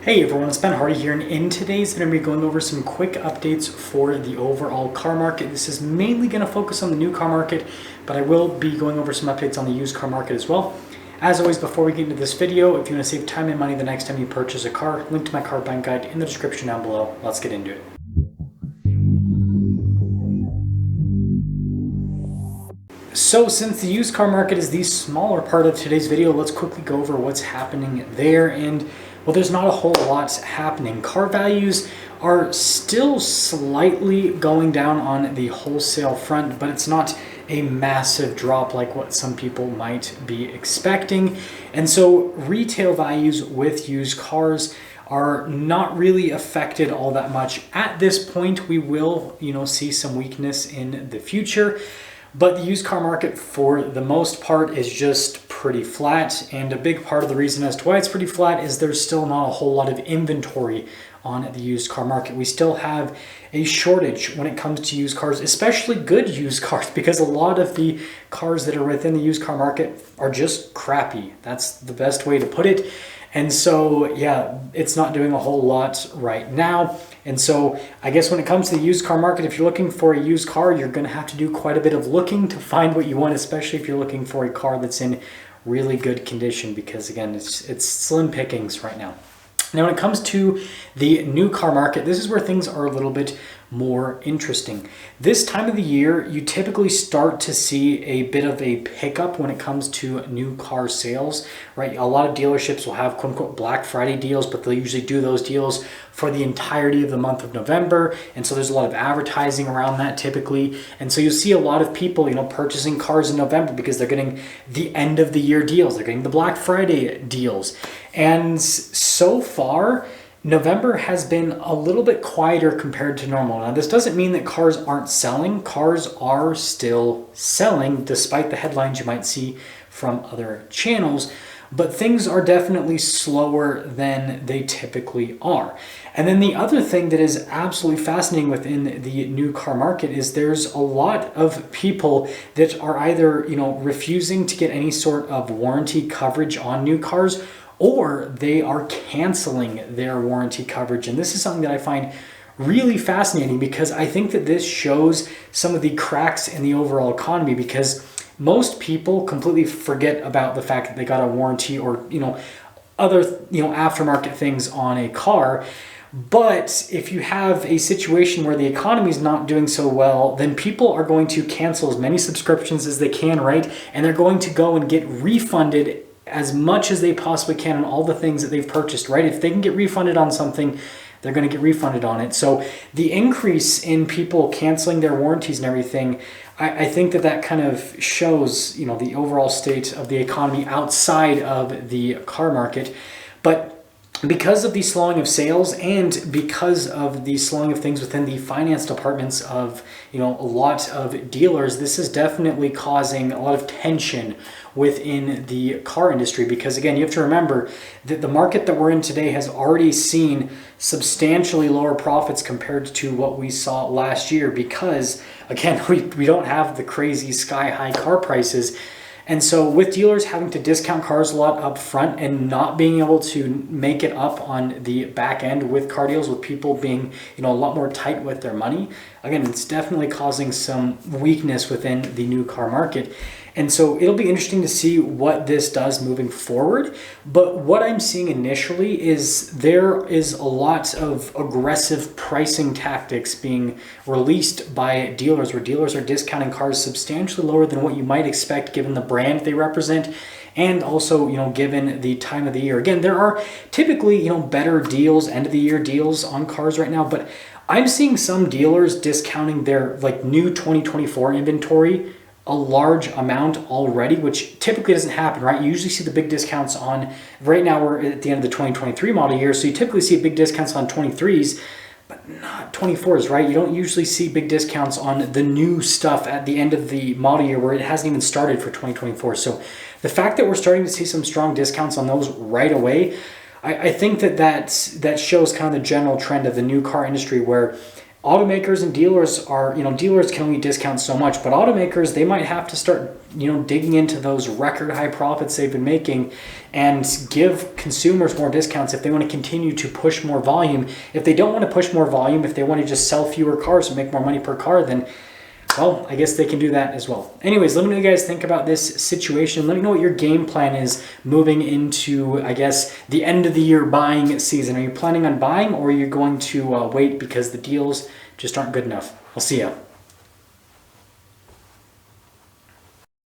Hey everyone, it's Ben Hardy here, and in today's video, I'm going to be going over some quick updates for the overall car market. This is mainly going to focus on the new car market, but I will be going over some updates on the used car market as well. As always, before we get into this video, if you want to save time and money the next time you purchase a car, link to my car buying guide in the description down below. Let's get into it. So since the used car market is the smaller part of today's video, let's quickly go over what's happening there. And well, there's not a whole lot happening. Car values are still slightly going down on the wholesale front, but it's not a massive drop like what some people might be expecting. And so retail values with used cars are not really affected all that much. At this point, we will, see some weakness in the future. But the used car market, for the most part, is just pretty flat. And a big part of the reason as to why it's pretty flat is there's still not a whole lot of inventory on the used car market. We still have a shortage when it comes to used cars, especially good used cars, because a lot of the cars that are within the used car market are just crappy. That's the best way to put it. And so, yeah, it's not doing a whole lot right now. And so I guess when it comes to the used car market, if you're looking for a used car, you're going to have to do quite a bit of looking to find what you want, especially if you're looking for a car that's in really good condition, because again, it's slim pickings right now. Now, when it comes to the new car market, this is where things are a little bit more interesting. This time of the year, you typically start to see a bit of a pickup when it comes to new car sales, right? A lot of dealerships will have quote unquote Black Friday deals, but they'll usually do those deals for the entirety of the month of November. And so there's a lot of advertising around that typically. And so you'll see a lot of people, purchasing cars in November because they're getting the end of the year deals. They're getting the Black Friday deals. And so far, November has been a little bit quieter compared to normal. Now, this doesn't mean that cars aren't selling. Cars are still selling, despite the headlines you might see from other channels. But things are definitely slower than they typically are. And then the other thing that is absolutely fascinating within the new car market is there's a lot of people that are either, refusing to get any sort of warranty coverage on new cars, or they are canceling their warranty coverage. And this is something that I find really fascinating, because I think that this shows some of the cracks in the overall economy, because most people completely forget about the fact that they got a warranty or, other, aftermarket things on a car. But if you have a situation where the economy is not doing so well, then people are going to cancel as many subscriptions as they can, right? And they're going to go and get refunded as much as they possibly can on all the things that they've purchased, right? If they can get refunded on something, they're going to get refunded on it. So the increase in people canceling their warranties and everything, I think that kind of shows, the overall state of the economy outside of the car market. But because of the slowing of sales and because of the slowing of things within the finance departments of, a lot of dealers, this is definitely causing a lot of tension within the car industry. Because again, you have to remember that the market that we're in today has already seen substantially lower profits compared to what we saw last year, because again, we don't have the crazy sky high car prices. And so with dealers having to discount cars a lot up front and not being able to make it up on the back end with car deals, with people being, a lot more tight with their money, again, it's definitely causing some weakness within the new car market. And so it'll be interesting to see what this does moving forward. But what I'm seeing initially is there is a lot of aggressive pricing tactics being released by dealers, where dealers are discounting cars substantially lower than what you might expect given the brand they represent, and also, given the time of the year. Again, there are typically, better deals, end of the year deals on cars right now, but I'm seeing some dealers discounting their new 2024 inventory a large amount already, which typically doesn't happen, right? You usually see the big discounts on, right now we're at the end of the 2023 model year, so you typically see big discounts on 23s, but not 24s, right? You don't usually see big discounts on the new stuff at the end of the model year where it hasn't even started for 2024. So the fact that we're starting to see some strong discounts on those right away, I think that shows kind of the general trend of the new car industry, where automakers and dealers are, dealers can only discount so much, but automakers, they might have to start, digging into those record high profits they've been making and give consumers more discounts if they want to continue to push more volume. If they don't want to push more volume, if they want to just sell fewer cars and make more money per car, then, well, I guess they can do that as well. Anyways, let me know what you guys think about this situation. Let me know what your game plan is moving into, I guess, the end of the year buying season. Are you planning on buying, or are you going to wait because the deals just aren't good enough? I'll see ya.